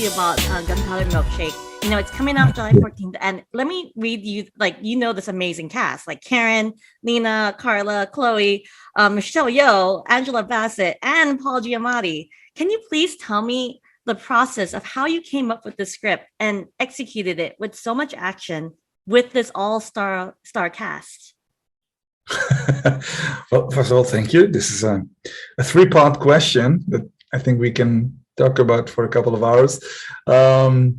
you about Gunpowder Milkshake. You know, it's coming out July 14th, and let me read you, like, you know, this amazing cast, like Karen, Lena, Carla, Chloe, Michelle Yeoh, Angela Bassett, and Paul Giamatti. Can you please tell me the process of how you came up with the script and executed it with so much action with this all-star cast? Well, first of all, thank you. This is a three-part question that I think we can talk about for a couple of hours. The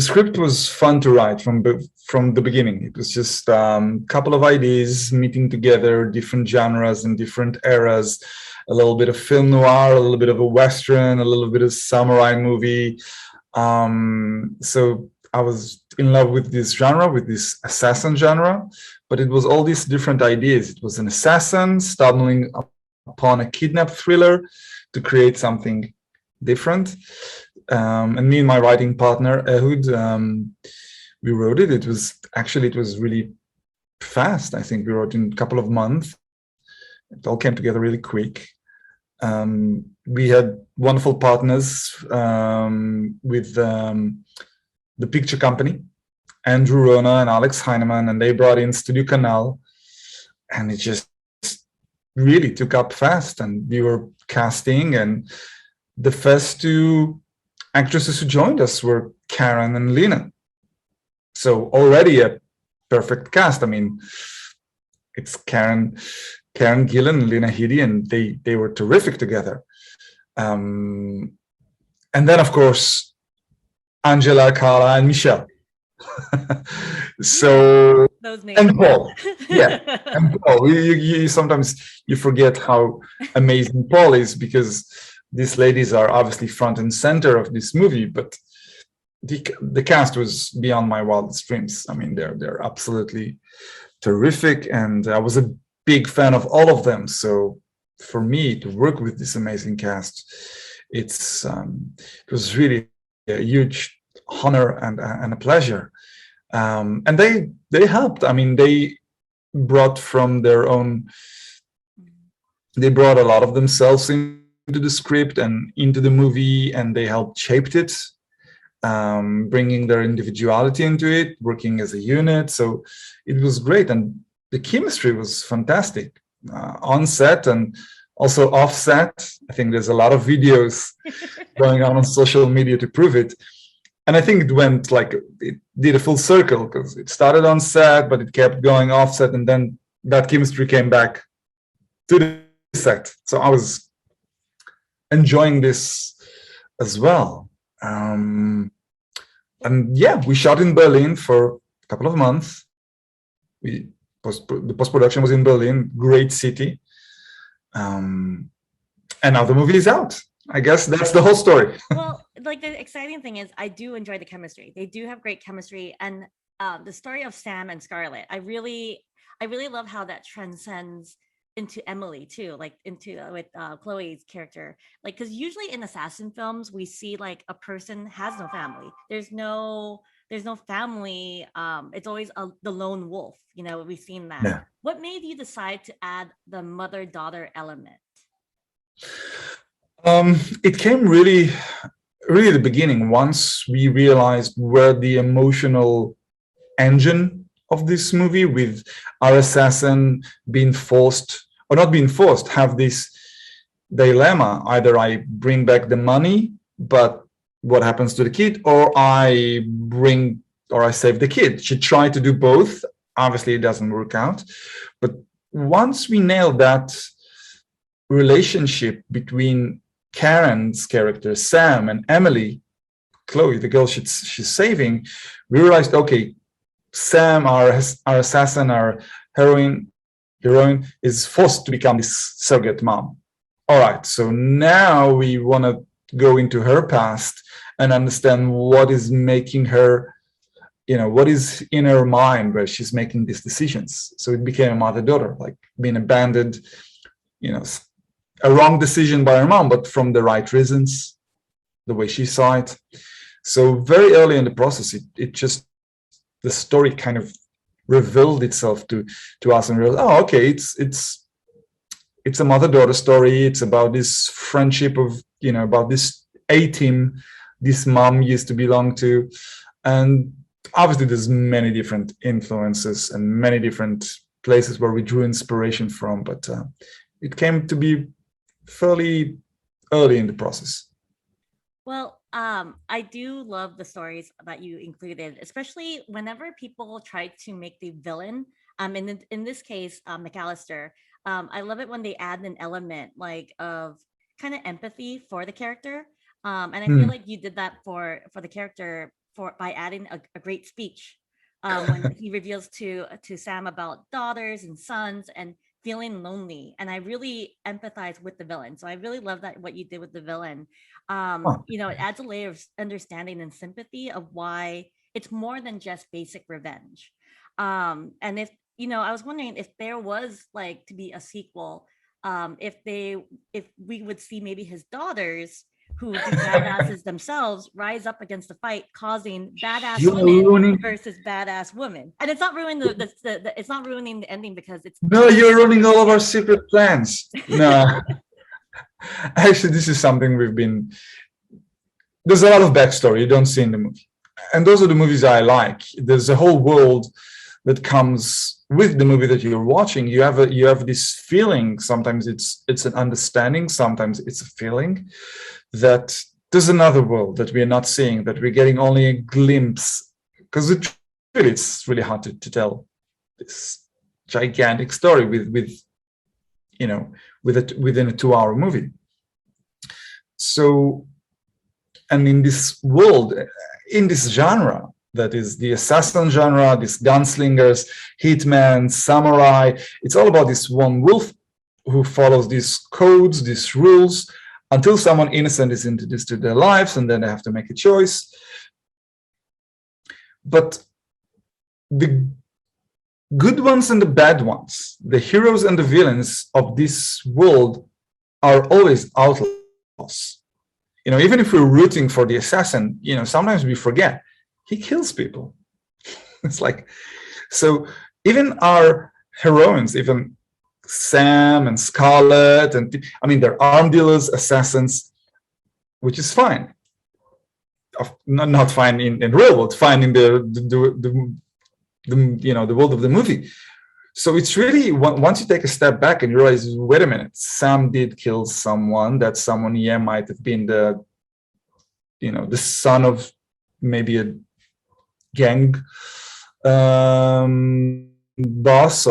script was fun to write from the beginning. It was just a couple of ideas meeting together, different genres and different eras, a little bit of film noir, a little bit of a Western, a little bit of samurai movie. So I was in love with this genre, with this assassin genre, but it was all these different ideas. It was an assassin stumbling upon a kidnap thriller to create something different. And me and my writing partner, Ehud, we wrote it. It was really fast. I think we wrote in a couple of months. It all came together really quick. We had wonderful partners with the picture company, Andrew Rona and Alex Heineman, and they brought in Studio Canal, and it just really took up fast. And we were casting, and the first two actresses who joined us were Karen and Lena. So already a perfect cast. I mean, it's Karen Gillan and Lena Headey, and they were terrific together. And then, of course, Angela, Carla, and Michelle. So those names. And Paul, yeah, and Paul. You sometimes you forget how amazing Paul is, because these ladies are obviously front and center of this movie, but the cast was beyond my wildest dreams. I mean, they're absolutely terrific, and I was a big fan of all of them. So for me to work with this amazing cast, it was really a huge honor and a pleasure. And they helped. I mean, they brought a lot of themselves into the script and into the movie, and they helped shaped it, bringing their individuality into it, working as a unit. So it was great, and the chemistry was fantastic on set and also off set. I think there's a lot of videos going on social media to prove it. And I think it did a full circle, because it started on set, but it kept going off set, and then that chemistry came back to the set. So I was enjoying this as well. And yeah, we shot in Berlin for a couple of months. The post-production was in Berlin, great city. And now the movie is out. I guess that's the whole story. Well, like, the exciting thing is I do enjoy the chemistry. They do have great chemistry, and the story of Sam and Scarlett, I really love how that transcends into Emily too, like into with Chloe's character. Like, because usually in assassin films we see like a person has no family. There's no family. It's always the lone wolf. You know, we've seen that. Yeah. What made you decide to add the mother-daughter element? It came really at the beginning, once we realized where the emotional engine of this movie, with our assassin being forced or not being forced, have this dilemma: either I bring back the money, but what happens to the kid, or I save the kid. She tried to do both. Obviously it doesn't work out, but once we nailed that relationship between Karen's character, Sam, and Emily, Chloe, the girl she's saving, we realized, okay, Sam, our assassin, our heroine, is forced to become this surrogate mom. All right, so now we want to go into her past and understand what is making her, what is in her mind where she's making these decisions. So it became a mother-daughter, like being abandoned, a wrong decision by her mom, but from the right reasons, the way she saw it. So very early in the process, the story kind of revealed itself to us, and realized, oh, okay, it's a mother-daughter story. It's about this friendship of, about this A-team this mom used to belong to. And obviously there's many different influences and many different places where we drew inspiration from, but it came to be fairly early in the process. Well, I do love the stories that you included, especially whenever people try to make the villain. In this case, McAllister. I love it when they add an element like of kind of empathy for the character. And I feel Hmm. like you did that for the character for by adding a great speech. When he reveals to Sam about daughters and sons and feeling lonely, and I really empathize with the villain. So I really love that what you did with the villain. Oh, It adds a layer of understanding and sympathy of why it's more than just basic revenge. And if I was wondering if there was like to be a sequel, if we would see maybe his daughters who would be badasses themselves rise up against the fight, causing badass you're women ruining. versus badass women. And it's not ruining it's not ruining the ending because it's No, you're ruining all of our secret plans. No, actually, this is something we've been. There's a lot of backstory you don't see in the movie, and those are the movies I like. There's a whole world that comes with the movie that you're watching. You have this feeling. Sometimes it's an understanding. Sometimes it's a feeling that there's another world that we're not seeing, that we're getting only a glimpse, because it's really hard to tell this gigantic story within a 2-hour movie. So, and in this world, in this genre, that is the assassin genre, these gunslingers, hitman, samurai, it's all about this one wolf who follows these codes, these rules, until someone innocent is introduced to their lives, and then they have to make a choice. But the good ones and the bad ones, the heroes and the villains of this world are always outlaws. Even if we're rooting for the assassin, sometimes we forget he kills people. It's like, so even our heroines, even Sam and Scarlett, and I mean, they're arm dealers, assassins, which is fine. Not fine in real world, fine in the world of the movie. So it's really, once you take a step back and you realize, wait a minute, Sam did kill someone. That someone, might have been the son of maybe a gang boss,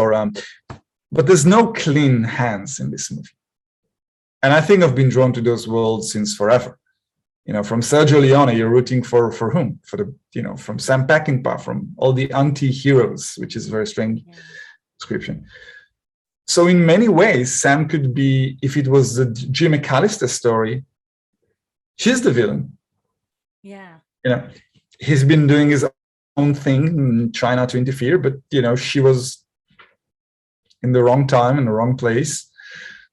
but there's no clean hands in this movie. And I think I've been drawn to those worlds since forever. From Sergio Leone, you're rooting for whom? For the, from Sam Peckinpah, from all the anti-heroes, which is a very strange description. So in many ways, Sam could be, if it was the Jim McAllister story, she's the villain. Yeah. He's been doing his own thing and try not to interfere, but she was in the wrong time, in the wrong place.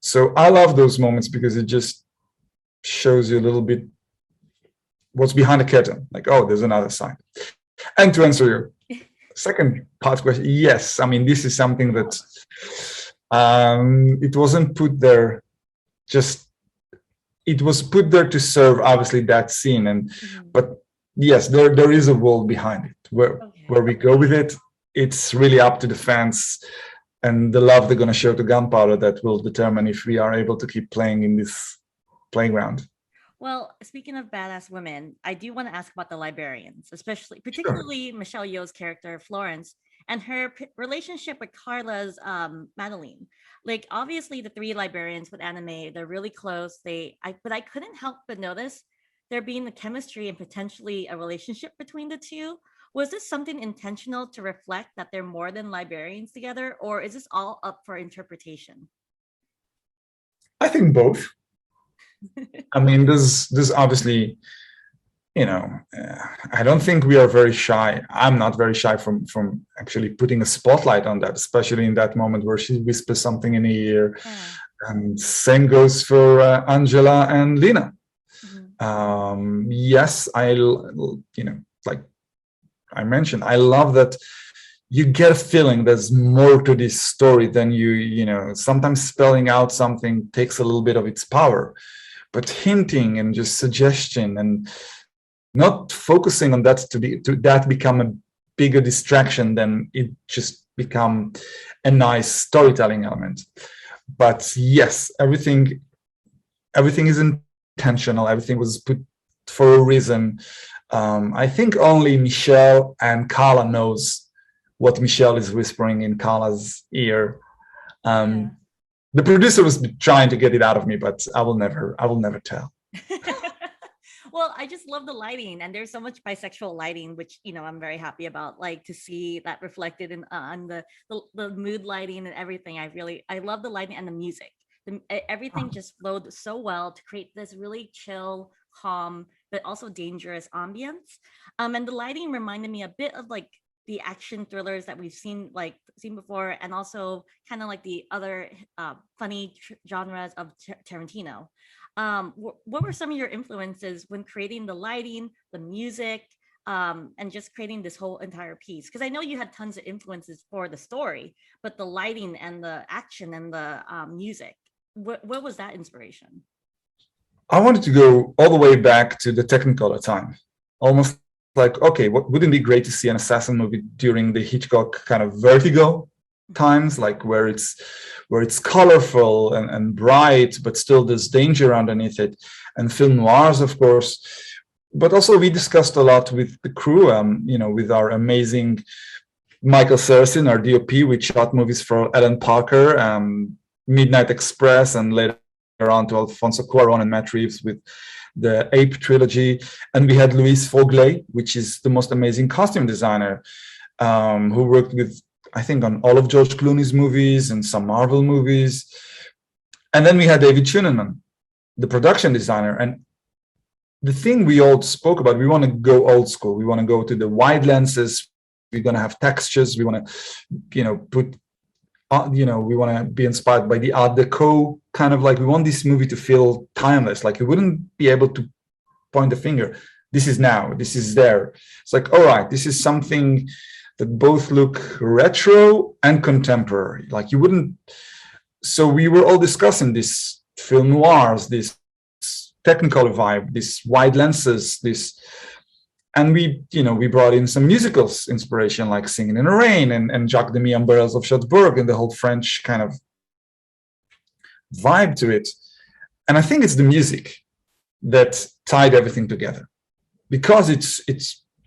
So I love those moments because it just shows you a little bit what's behind the curtain. Like, oh, there's another side. And to answer your second part question, yes, I mean, this is something that it wasn't put there it was put there to serve obviously that scene, but yes, there is a world behind it where we go with it. It's really up to the fans and the love they're going to show to Gunpowder that will determine if we are able to keep playing in this playground. Well, speaking of badass women, I do want to ask about the librarians, particularly Michelle Yeoh's character Florence and her relationship with Carla's Madeline. Like, obviously, the three librarians with anime, they're really close. But I couldn't help but notice there being the chemistry and potentially a relationship between the two. Was this something intentional to reflect that they're more than librarians together, or is this all up for interpretation? I think both. I mean, there's obviously, I don't think we are very shy. I'm not very shy from actually putting a spotlight on that, especially in that moment where she whispers something in her ear. Yeah. And same goes for Angela and Lena. Yes, like I mentioned, I love that you get a feeling there's more to this story than sometimes spelling out something takes a little bit of its power, but hinting and just suggestion and not focusing on that to that become a bigger distraction than it just become a nice storytelling element. But yes, everything is intentional. Everything was put for a reason. I think only Michelle and Carla knows what Michelle is whispering in Carla's ear. The producer was trying to get it out of me, but I will never tell. Well, I just love the lighting, and there's so much bisexual lighting, which I'm very happy about. Like to see that reflected in on the mood lighting and everything. I love the lighting and the music. Everything just flowed so well to create this really chill, calm, but also dangerous ambience. And the lighting reminded me a bit of like the action thrillers that we've seen before, and also kind of like the other funny genres of Tarantino. What were some of your influences when creating the lighting, the music, and just creating this whole entire piece? Because I know you had tons of influences for the story, but the lighting and the action and the music, what was that inspiration? I wanted to go all the way back to the Technicolor time, almost like, okay, wouldn't it be great to see an assassin movie during the Hitchcock kind of Vertigo times, like where it's colorful and bright, but still there's danger underneath it, and film noirs, of course. But also we discussed a lot with the crew, with our amazing Michael Saracen, our DOP, which shot movies for Alan Parker, Midnight Express, and later on to Alfonso Cuarón and Matt Reeves with the Ape trilogy. And we had Luis Fogley, which is the most amazing costume designer, who worked with, I think, on all of George Clooney's movies and some Marvel movies. And then we had David Schunenman, the production designer. And the thing we all spoke about, we want to go old school. We want to go to the wide lenses. We're going to have textures. We want to, put, we want to be inspired by the Art Deco, kind of like, we want this movie to feel timeless. Like you wouldn't be able to point the finger. This is now, this is there. It's like, all right, this is something that both look retro and contemporary. Like you wouldn't. So we were all discussing this film noirs, this Technicolor vibe, this wide lenses, and we brought in some musicals inspiration, like Singing in the Rain and Jacques Demy and Barrels of Cherbourg, and the whole French kind of vibe to it. And I think it's the music that tied everything together, because it's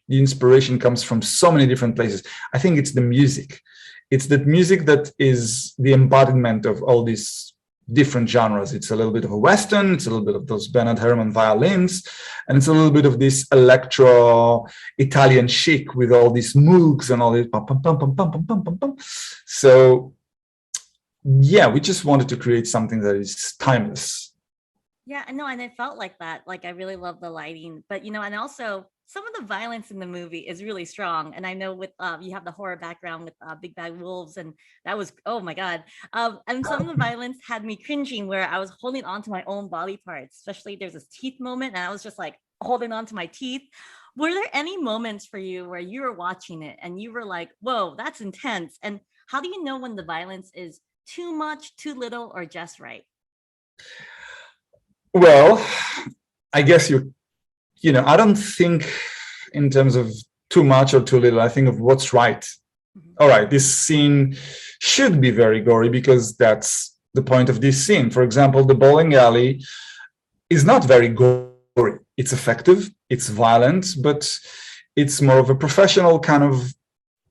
the inspiration comes from so many different places. I think it's the music. It's that music that is the embodiment of all these different genres. It's a little bit of a Western, it's a little bit of those Bernard Herrmann violins, and it's a little bit of this electro Italian chic with all these moogs and all this pum, pum, pum, pum, pum, pum, pum, pum, pum. So yeah, we just wanted to create something that is timeless. Yeah, no, and it felt like that. Like I really love the lighting, but and also some of the violence in the movie is really strong. And I know with you have the horror background with Big Bad Wolves, and that was, oh my god. And some of the violence had me cringing, where I was holding on to my own body parts. Especially there's this teeth moment, and I was just like holding on to my teeth. Were there any moments for you where you were watching it and you were like, "Whoa, that's intense"? And how do you know when the violence is too much, too little, or just right? Well, I guess I don't think in terms of too much or too little. I think of what's right. Mm-hmm. All right, this scene should be very gory because that's the point of this scene. For example, the bowling alley is not very gory. It's effective, it's violent, but it's more of a professional kind of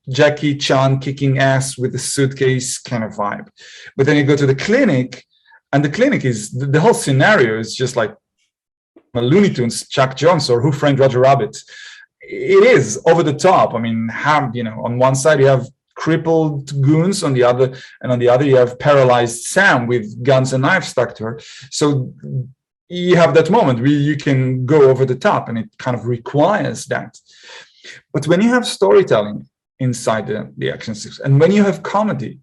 Jackie Chan kicking ass with a suitcase kind of vibe. But then you go to the clinic, and the clinic is, the whole scenario is just like a Looney Tunes, Chuck Jones, or Who Framed Roger Rabbit. It is over the top. I mean, on one side you have crippled goons, on the other you have paralyzed Sam with guns and knives stuck to her. So you have that moment where you can go over the top, and it kind of requires that. But when you have storytelling inside the action scenes, and when you have comedy,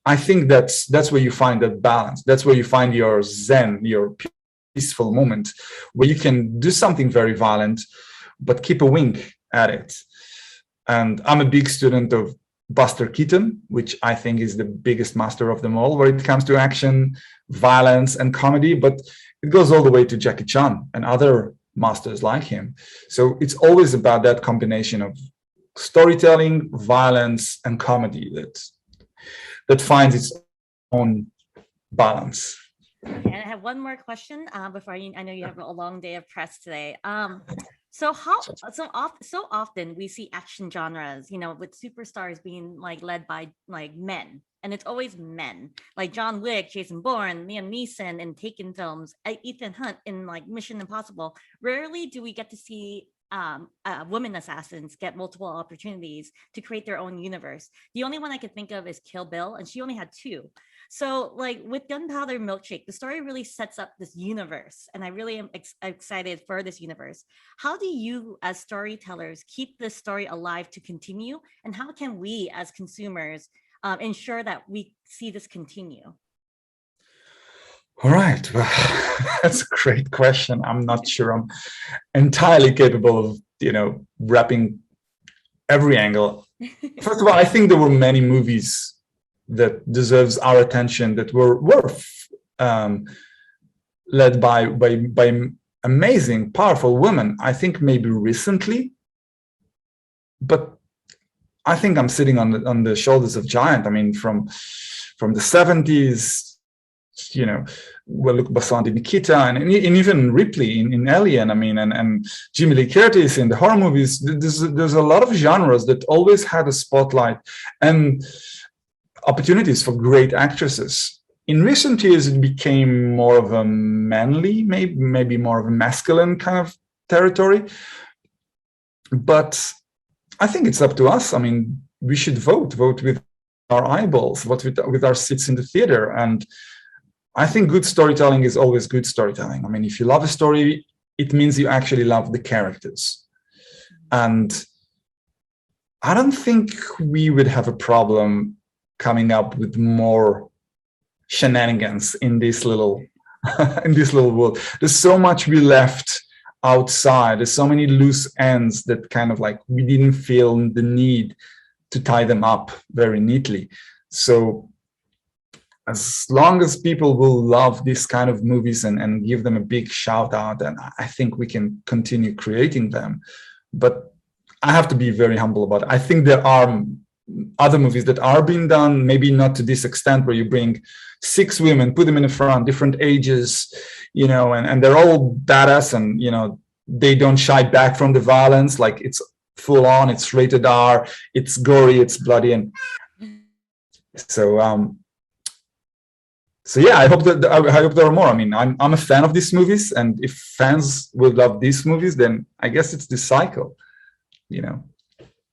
I think that's where you find that balance. That's where you find your zen, your peaceful moment, where you can do something very violent, but keep a wink at it. And I'm a big student of Buster Keaton, which I think is the biggest master of them all when it comes to action, violence, and comedy. But it goes all the way to Jackie Chan and other masters like him. So it's always about that combination of storytelling, violence, and comedy that finds its own balance. Okay, and I have one more question before I know you have a long day of press today. So often we see action genres, with superstars being like led by like men, and it's always men, like John Wick, Jason Bourne, Liam Neeson in Taken films, Ethan Hunt in like Mission Impossible. Rarely do we get to see women assassins get multiple opportunities to create their own universe. The only one I could think of is Kill Bill, and she only had 2. So like with Gunpowder Milkshake, the story really sets up this universe, and I really am excited for this universe. How do you as storytellers keep this story alive to continue, and how can we as consumers ensure that we see this continue? All right, well, that's a great question. I'm not sure I'm entirely capable of, wrapping every angle. First of all, I think there were many movies that deserves our attention that were led by amazing, powerful women. I think maybe recently, but I think I'm sitting on the shoulders of giant. I mean, from the 70s. Luc Besson did Nikita, and even Ripley in Alien. I mean, and Jimmy Lee Curtis in the horror movies. There's a lot of genres that always had a spotlight and opportunities for great actresses. In recent years, it became more of a manly, maybe more of a masculine kind of territory. But I think it's up to us. I mean, we should vote with our eyeballs, vote with our seats in the theater. And I think good storytelling is always good storytelling. I mean, if you love a story, it means you actually love the characters. And I don't think we would have a problem coming up with more shenanigans in this little world. There's so much we left outside. There's so many loose ends that kind of like we didn't feel the need to tie them up very neatly. So as long as people will love this kind of movies and give them a big shout out, and I think we can continue creating them. But I have to be very humble about it. I think there are other movies that are being done, maybe not to this extent, where you bring 6 women, put them in the front, different ages, and they're all badass, and they don't shy back from the violence. Like, it's full on, it's rated R, it's gory, it's bloody, and so yeah, I hope there are more. I mean, I'm a fan of these movies, and if fans will love these movies, then I guess it's this cycle,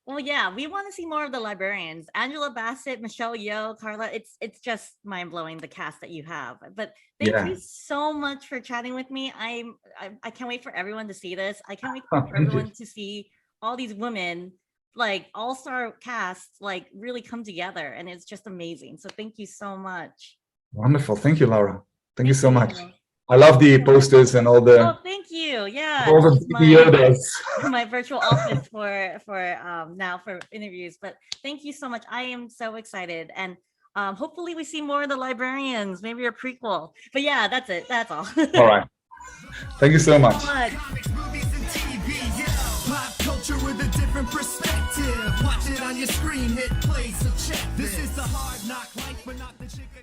Well, yeah, we want to see more of the librarians. Angela Bassett, Michelle Yeoh, Carla. It's just mind blowing, the cast that you have. But thank you so much for chatting with me. I can't wait for everyone to see this. I can't wait for everyone to see all these women, like all-star casts, like really come together, and it's just amazing. So thank you so much. Wonderful. Thank you, Laura. Thank you so much. I love the posters and all the. Oh, thank you. Yeah, all the my virtual office for now for interviews. But thank you so much. I am so excited, and hopefully we see more of the librarians. Maybe a prequel. But yeah, that's it. That's all. All right. Thank you so much. Culture with a different perspective. Watch it on your screen. Hit play. So check. This is the hard knock life, but not the chicken.